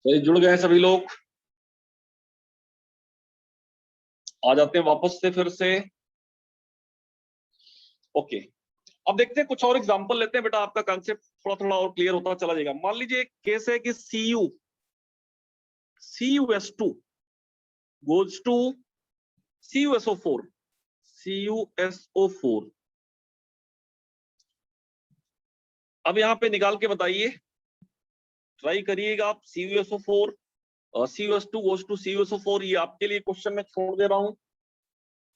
तो जुड़ गए सभी लोग। आ जाते हैं वापस से फिर से। ओके, अब देखते हैं, कुछ और एग्जांपल लेते हैं बेटा, आपका कॉन्सेप्ट थोड़ा थोड़ा और क्लियर होता चला जाएगा। मान लीजिए एक केस है कि CuS2 goes to CuSO4। अब यहां पे निकाल के बताइए, ट्राई करिएगा आप। CuSO4 CuS2 goes to CuSO4, ये आपके लिए क्वेश्चन में छोड़ दे रहा हूं।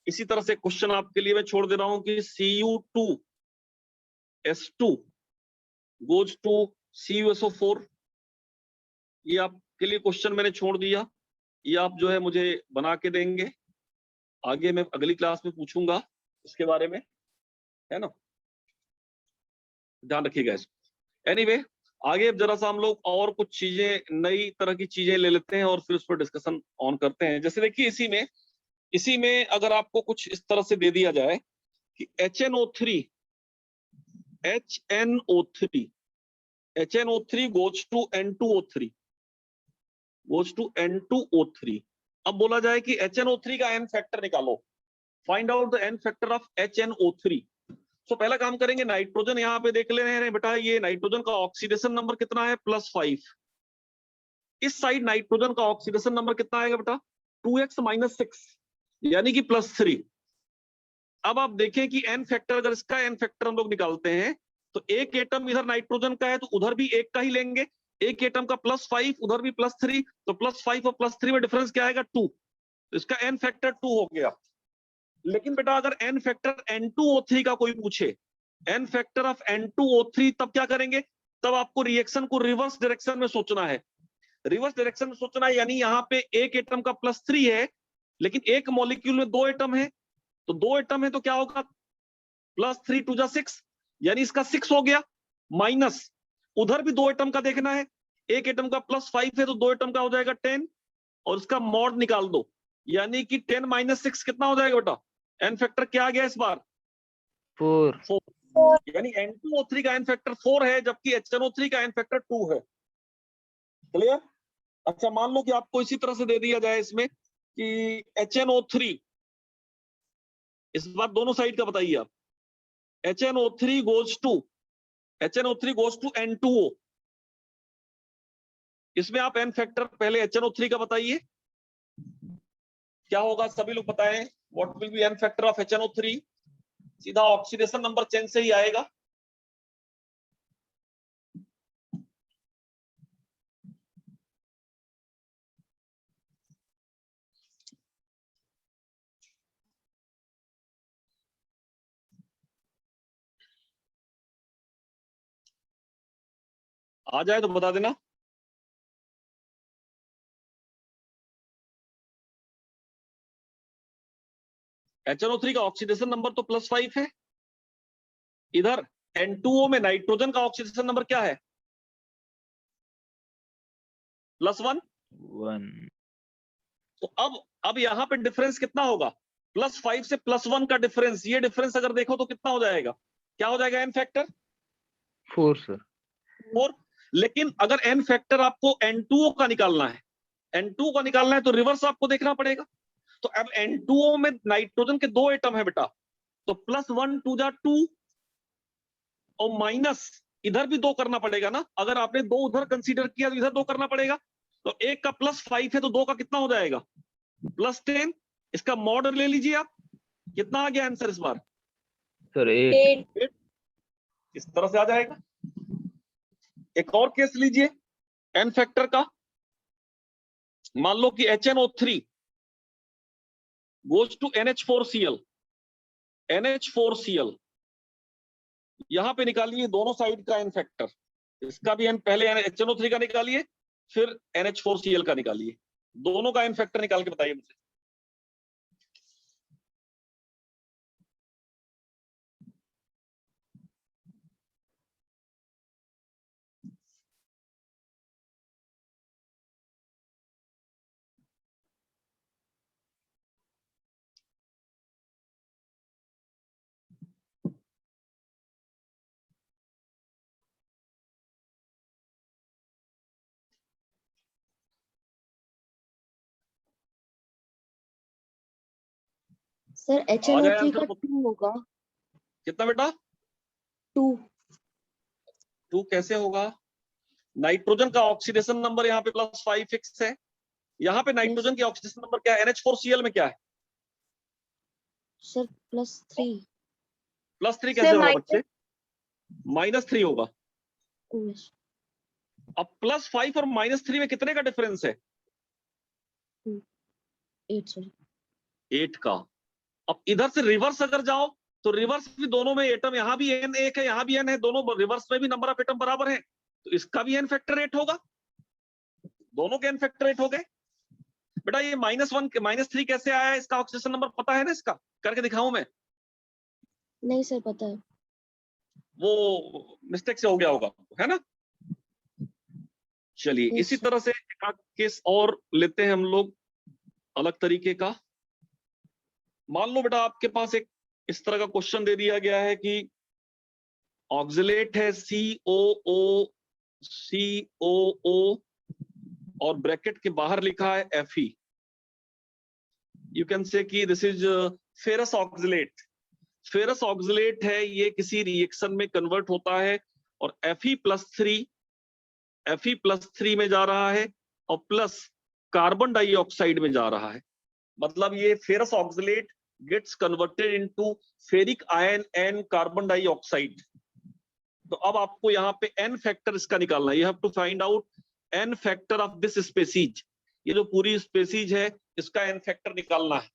इसी तरह से क्वेश्चन आपके लिए मैं छोड़ दे रहा हूं कि Cu2S2 goes to CuSO4, ये आपके लिए क्वेश्चन मैंने छोड़ दिया। ये आप जो है मुझे बना के देंगे, आगे मैं अगली क्लास में पूछूंगा इसके बारे में, है ना, ध्यान रखिएगा इसको। एनीवे, आगे अब जरा सा हम लोग और कुछ चीजें, नई तरह की चीजें ले लेते हैं और फिर उस पर डिस्कशन ऑन करते हैं। जैसे देखिए, इसी में अगर आपको कुछ इस तरह से दे दिया जाए कि HNO3 goes to N2O3। अब बोला जाए कि HNO3 का एन फैक्टर निकालो, find out the n factor of HNO3। तो पहला काम करेंगे, नाइट्रोजन यहाँ पे देख ले रहे हैं बेटा, ये नाइट्रोजन का ऑक्सीडेशन नंबर कितना है, +5। इस साइड नाइट्रोजन का ऑक्सीडेशन नंबर कितना आएगा बेटा, 2x-6, यानी कि +3। अब आप देखें कि एन फैक्टर, अगर इसका एन फैक्टर हम लोग निकालते हैं तो एक एटम इधर नाइट्रोजन का है तो उधर भी एक का ही लेंगे, एक एटम का +5, उधर भी +3, तो +5 और +3 में डिफरेंस क्या आएगा, 2। तो इसका एन फैक्टर 2 हो गया। लेकिन बेटा अगर एन फैक्टर N2O3 का कोई पूछे, एन फैक्टर ऑफ N2O3, तब क्या करेंगे, तब आपको रिएक्शन को रिवर्स डायरेक्शन में सोचना है। रिवर्स डायरेक्शन में सोचना है, यानी यहाँ पे एक एटम का +3 है, लेकिन एक मॉलिक्यूल में 2 एटम है, तो 2 एटम है तो क्या होगा, +3 2 जा 6, यानी इसका 6 हो गया। माइनस उधर भी 2 एटम का देखना है, एक एटम का +5 है तो 2 एटम का हो जाएगा 10, और इसका मॉड निकाल दो, यानी कि 10 - 6 कितना हो जाएगा बेटा, एन फैक्टर क्या आ गया इस बार, 4। यानी N2O3 का एन फैक्टर 4 है, जबकि HNO3 का एन फैक्टर 2 है। क्लियर। अच्छा, मान लो कि आपको इसी तरह से दे दिया जाए इसमें कि HNO3, इस बार दोनों साइड का बताइए आप, HNO3 goes to N2O। इसमें आप एन फैक्टर पहले HNO3 का बताइए, क्या होगा, सभी लोग बताएं, what will be n factor of HNO3। सीधा ऑक्सीडेशन नंबर चेंज से ही आएगा। आ जाए तो बता देना। HNO3 का ऑक्सीडेशन नंबर तो +5 है, इधर N2O में नाइट्रोजन का ऑक्सीडेशन नंबर क्या है, +1। तो अब यहाँ पे डिफरेंस कितना होगा, +5 से +1 का डिफरेंस, ये डिफरेंस अगर देखो तो कितना हो जाएगा, क्या हो जाएगा एन फैक्टर, 4 सर। 4। लेकिन अगर एन फैक्टर आपको N2O का निकालना है, N2O का निकालना है तो रिवर्स आपको देखना पड़ेगा। तो अब N2O में नाइट्रोजन के 2 एटम है बेटा, तो +1 2 जा 2, और माइनस इधर भी 2 करना पड़ेगा ना, अगर आपने 2 उधर कंसीडर किया तो इधर 2 करना पड़ेगा। तो एक का +5 है तो 2 का कितना हो जाएगा, +10। इसका मॉड ले लीजिए आप, कितना आ गया आंसर इस बार, सर 8। इस तरह से आ जाएगा। एक और केस लीजिए एन फैक्टर का, मान लो कि HNO3 goes to NH4Cl। यहां पे निकालिए दोनों साइड का एन फैक्टर, इसका भी पहले HNO3 का निकालिए, फिर NH4Cl का निकालिए, दोनों का एन फैक्टर निकाल के बताइए मुझे। सर आ जाए HNO3 का आंसर। 2 होगा। कितना बेटा? 2। 2 कैसे होगा? नाइट्रोजन का ऑक्सीडेशन नंबर यहाँ पे +5 फिक्स है। यहाँ पे नाइट्रोजन की ऑक्सीडेशन नंबर क्या है? NH4Cl में क्या है? सर +3। +3 सर कैसे होगा माइनस बच्चे? -3 होगा। 2। अब +5 और -3 में कितने का डिफरेंस है? 8 सर। 8 का। अब इधर से रिवर्स अगर जाओ तो रिवर्स भी दोनों में एटम, यहाँ भी n एक है, यहाँ भी n है, दोनों रिवर्स में भी नंबर ऑफ एटम बराबर है, तो इसका भी n फैक्टर 8 होगा। दोनों के n फैक्टर 8 हो गए। बेटा ये -1 -3 कैसे आया? इसका ऑक्सीडेशन नंबर पता है ना? इसका करके दिखाऊं मैं? नहीं सर पता है। वो मिस्टेक से हो गया होगा, है ना? चलिए Yes, इसी sir. तरह से एक आध केस और लेते हैं हम लोग अलग तरीके का। मान लो बेटा आपके पास एक इस तरह का क्वेश्चन दे दिया गया है कि ऑक्सिलेट है COO और ब्रैकेट के बाहर लिखा है Fe। यू कैन से कि this is ferrous oxalate. Ferrous oxalate है, ये किसी रिएक्शन में कन्वर्ट होता है और Fe+3 में जा रहा है और प्लस कार्बन डाइऑक्साइड में जा रहा है। मतलब ये ferrous oxalate gets converted into ferric ion and carbon dioxide. तो अब आपको यहाँ पे n फैक्टर इसका निकालना है। You have to find out n factor of this species. ये जो पूरी स्पेसीज है इसका n फैक्टर निकालना है।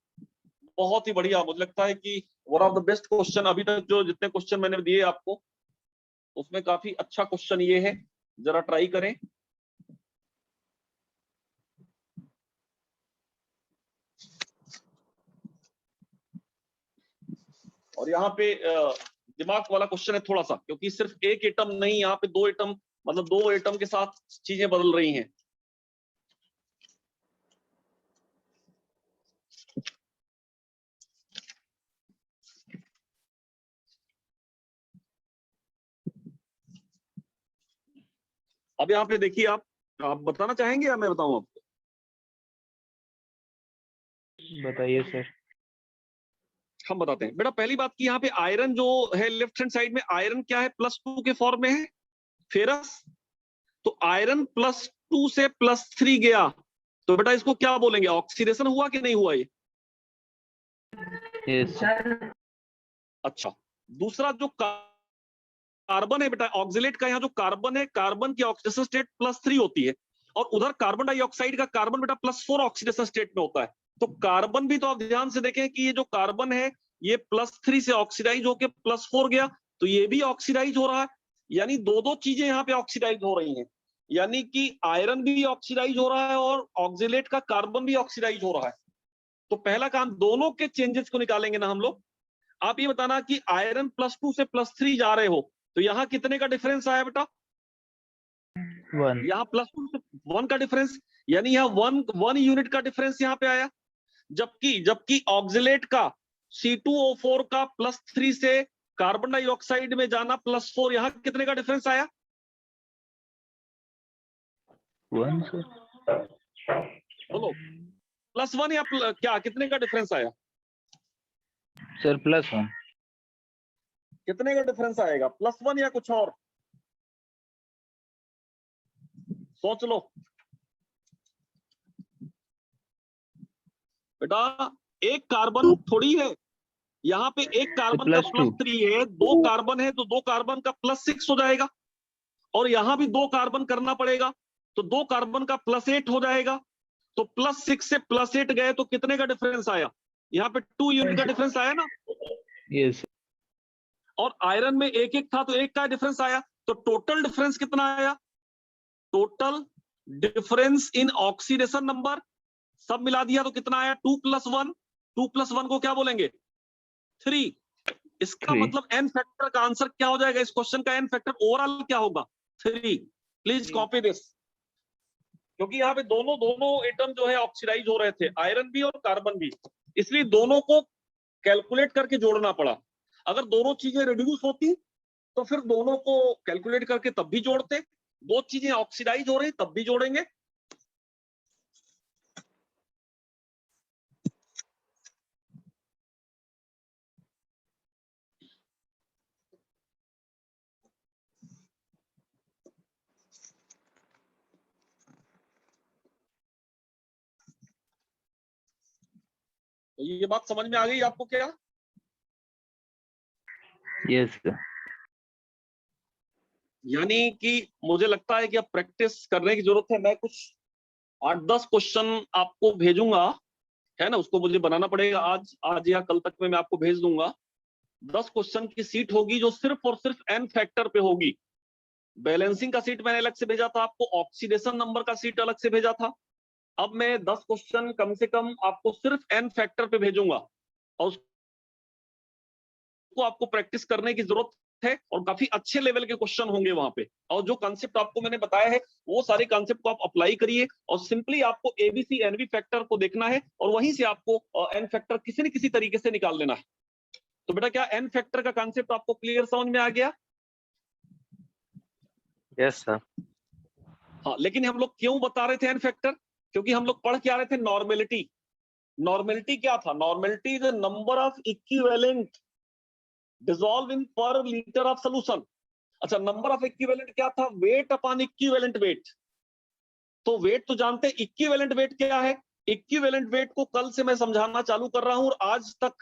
बहुत ही बढ़िया, मुझे लगता है कि one of the best question अभी तक जो जितने क्वेश्चन मैंने दिए आपको उसमें काफी अच्छा क्वेश्चन ये है। जरा ट्राई करें। और यहाँ पे दिमाग वाला क्वेश्चन है थोड़ा सा, क्योंकि सिर्फ एक एटम नहीं, यहाँ पे 2 एटम, मतलब 2 एटम के साथ चीजें बदल रही हैं। अब यहाँ पे देखिए, आप बताना चाहेंगे या मैं बताऊं आपको? बताइए सर। हम बताते हैं बेटा। पहली बात की यहाँ पे आयरन जो है लेफ्ट हैंड साइड में, आयरन क्या है? +2 के फॉर्म में है फेरस। तो आयरन +2 से +3 गया तो बेटा इसको क्या बोलेंगे? ऑक्सीडेशन हुआ कि नहीं हुआ ये? Yes sir. अच्छा, दूसरा जो कार्बन है बेटा, ऑक्सिलेट का यहाँ जो कार्बन है, कार्बन की ऑक्सीडेशन स्टेट +3 होती है और उधर कार्बन डाइऑक्साइड का कार्बन बेटा +4 ऑक्सीडेशन स्टेट में होता है। तो कार्बन भी तो आप ध्यान से देखें कि ये जो कार्बन है ये +3 से ऑक्सीडाइज होकर +4 गया, तो ये भी ऑक्सीडाइज हो रहा है। यानी दो चीजें यहाँ पे ऑक्सीडाइज हो रही हैं। यानी कि आयरन भी ऑक्सीडाइज हो रहा है और ऑक्सिलेट का कार्बन भी ऑक्सीडाइज हो रहा है। तो पहला काम, दोनों के चेंजेस को निकालेंगे ना हम लोग। आप ये बताना कि आयरन +2 से +3 जा रहे हो तो यहाँ कितने का डिफरेंस आया बेटा? 1। यहाँ +2 से 1 का डिफरेंस, यानी यहाँ 1 यूनिट का डिफरेंस यहाँ पे आया। जबकि ऑक्सिलेट का C2O4 का +3 से कार्बन डाइऑक्साइड में जाना +4, यहाँ कितने का डिफरेंस आया? 1 सर। बोलो, +1 या क्या, कितने का डिफरेंस आया? सर +1। कितने का डिफरेंस आएगा? +1 या कुछ और? सोच लो बेटा। एक कार्बन थोड़ी है, यहाँ पे एक कार्बन का +2। +3 है, 2 कार्बन है तो 2 कार्बन का +6 हो जाएगा और यहाँ भी 2 कार्बन करना पड़ेगा तो 2 कार्बन का +8 हो जाएगा। तो +6 से +8 गए तो कितने का डिफरेंस आया? यहाँ पे 2 यूनिट का डिफरेंस आया ना। यस। और आयरन में एक एक था तो 1 का डिफरेंस आया, तो टोटल डिफरेंस कितना आया? Total difference in oxidation number सब मिला दिया तो कितना आया? 2 + 1। 2 + 1 को क्या बोलेंगे? 3। इसका 3। मतलब n फैक्टर का आंसर क्या हो जाएगा? इस क्वेश्चन का n फैक्टर ओवरऑल क्या होगा? 3। प्लीज कॉपी दिस, क्योंकि यहाँ पे दोनों एटम जो है ऑक्सीडाइज हो रहे थे, आयरन भी और कार्बन भी, इसलिए दोनों को कैलकुलेट करके जोड़ना पड़ा। अगर दोनों चीजें रिड्यूस होती तो फिर दोनों को कैलकुलेट करके तब भी जोड़ते। 2 चीजें ऑक्सीडाइज हो रही तब भी जोड़ेंगे। तो ये बात समझ में आ गई आपको क्या? Yes, sir. यानी कि मुझे लगता है कि अब प्रैक्टिस करने की जरूरत है। मैं कुछ 8-10 क्वेश्चन आपको भेजूंगा, है ना, उसको मुझे बनाना पड़ेगा आज या कल तक में मैं आपको भेज दूंगा। 10 क्वेश्चन की सीट होगी जो सिर्फ और सिर्फ एन फैक्टर पे होगी। बैलेंसिंग का सीट मैंने अलग से भेजा था आपको, ऑक्सीडेशन नंबर का सीट अलग से भेजा था। अब मैं 10 क्वेश्चन कम से कम आपको सिर्फ एन फैक्टर पे भेजूंगा और उसको आपको प्रैक्टिस करने की जरूरत है और काफी अच्छे लेवल के क्वेश्चन होंगे वहां पे। और जो कॉन्सेप्ट आपको मैंने बताया है वो सारे कॉन्सेप्ट को आप अप्लाई करिए और सिंपली आपको एबीसी एनवी फैक्टर को देखना है और वहीं से आपको एन फैक्टर किसी न किसी तरीके से निकाल लेना है। तो बेटा क्या एन फैक्टर का कॉन्सेप्ट आपको क्लियर समझ में आ गया? Yes sir. हाँ, लेकिन हम लोग क्यों बता रहे थे एन फैक्टर? क्योंकि हम लोग पढ़ के आ रहे थे नॉर्मेलिटी। नॉर्मेलिटी क्या था? Normality is the number of equivalent dissolve in पर लीटर ऑफ सॉल्यूशन। अच्छा, नंबर ऑफ इक्विवेलेंट क्या था? Weight upon equivalent weight. तो वेट तो जानते हैं, इक्विवेलेंट वेट क्या है? इक्विवेलेंट वेट को कल से मैं समझाना चालू कर रहा हूं और आज तक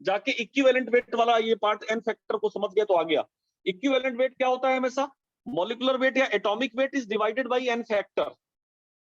जाके इक्विवेलेंट वेट वाला ये पार्ट एन फैक्टर को समझ गया तो आ गया। इक्विवेलेंट वेट क्या होता है? हमेशा मॉलिक्यूलर वेट या atomic weight is divided by n factor.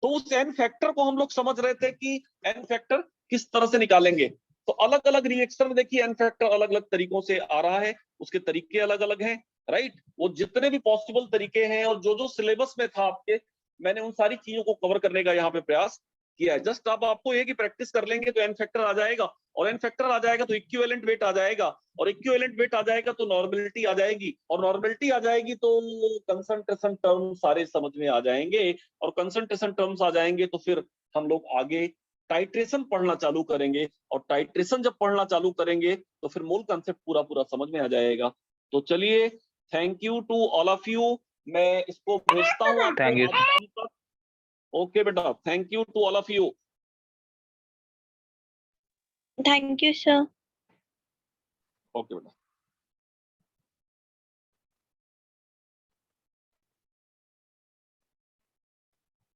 तो उस एन फैक्टर को हम लोग समझ रहे थे कि एन फैक्टर किस तरह से निकालेंगे। तो अलग अलग रिएक्शन में देखिए एन फैक्टर अलग अलग तरीकों से आ रहा है, उसके तरीके अलग अलग हैं, राइट। वो जितने भी पॉसिबल तरीके हैं और जो जो सिलेबस में था आपके, मैंने उन सारी चीजों को कवर करने का यहाँ पे प्रयास किया है। जस्ट अब आपको ये कि प्रैक्टिस कर लेंगे तो एन फैक्टर आ जाएगा और एन फैक्टर आ जाएगा तो इक्विवेलेंट वेट आ जाएगा और इक्विवेलेंट वेट आ जाएगा तो नॉर्मेलिटी आ जाएगी और नॉर्मेलिटी आ जाएगी तो कंसंट्रेशन टर्म सारे समझ में आ जाएंगे और कंसंट्रेशन टर्म्स आ जाएंगे तो फिर हम लोग आगे टाइट्रेशन पढ़ना चालू करेंगे और टाइट्रेशन जब पढ़ना चालू करेंगे तो फिर मूल कंसेप्ट पूरा पूरा समझ में आ जाएगा। तो चलिए, thank you to all of you. मैं इसको भेजता हूँ आपको Thank you. आज शाम तक। ओके बेटा, thank you to all of you. Thank you, sir. Okay बेटा।